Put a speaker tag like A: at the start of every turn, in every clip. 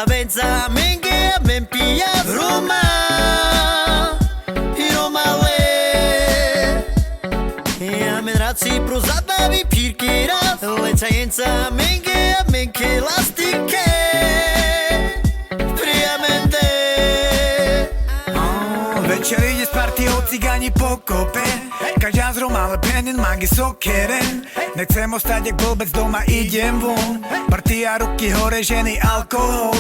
A: Lenza menge mempia Roma Romale Amenraci prozadavi pirkira Lenza menge lastike Priamente
B: Večer ide z partiou cigáni pokope Každá z Roma, ale penin mági sokeren Nechcem ostať jak blbec doma, idem von Partia, ruky hore, ženy, alkohol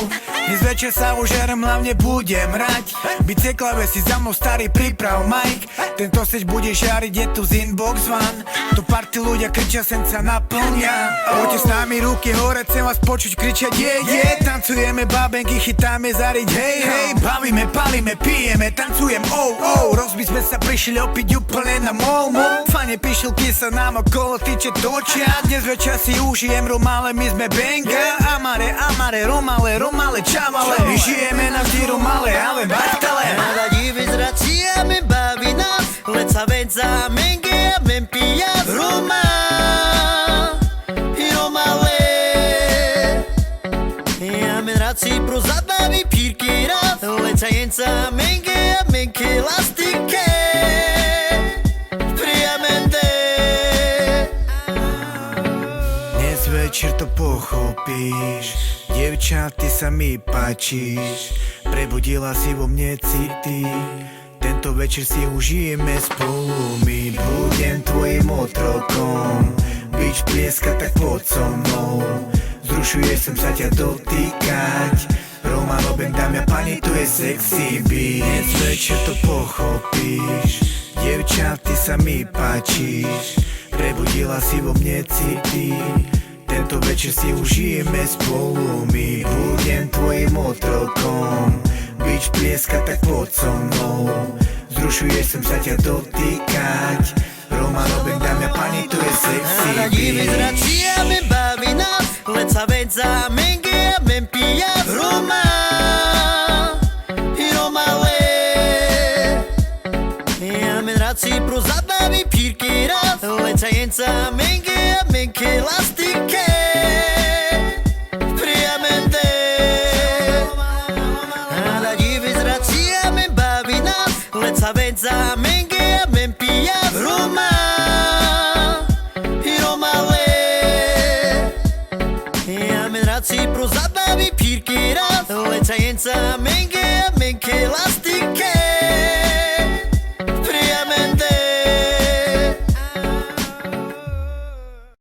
B: Dnes večer sa užerem, hlavne budem hrať Bicyklave si za mnou starý priprav Mike Tento seč bude žariť, je tu z Inbox One Tu party ľudia kričia, sem sa naplňa Poďte s nami ruky hore, chcem vás počuť kričať Tancujeme babenky, chytáme zariť hej Bavíme, palíme, pijeme, tancujem Rozby sme sa prišli opiť úplne na mol Fane pišilky sa nám okolo tyče točia Dnes večer si užijem Romale, my sme benga Amare, Romale, čavale Žijeme navždy Romale, ale Bartale
A: Nada divi zraciame bavi nás Lenza menge mempia Roma Romale Amenraci prozadavi pirkira Lenza menge lastike
B: Večer to pochopíš Dievča, ty sa mi páčiš Prebudila si vo mne city Tento večer si užijeme spolu My budem tvojim otrokom Bič plieska, tak poď so mnou Zrušuje som sa ťa dotýkať Romano Band, dámy a pani, tu je sexy beat Dnes večer to pochopíš Dievča, ty sa mi páčiš Prebudila si vo mne city Tento večer si užijeme spolu My budem tvojim otrokom Bič plieska, tak poď so mnou Zrušuje som sa ťa dotýkať Romano Band, dámy a pani, tu je sexy
A: beat Divi zraciame bavi nás Lenza menge mempia Roma Romale Amenraci prozadavi pirkira Lenza menge lastike Priamente Nada divi zraciame bavi nás Lenza menge mempia Roma Romale Amenraci prozadavi pirkira Lenza menge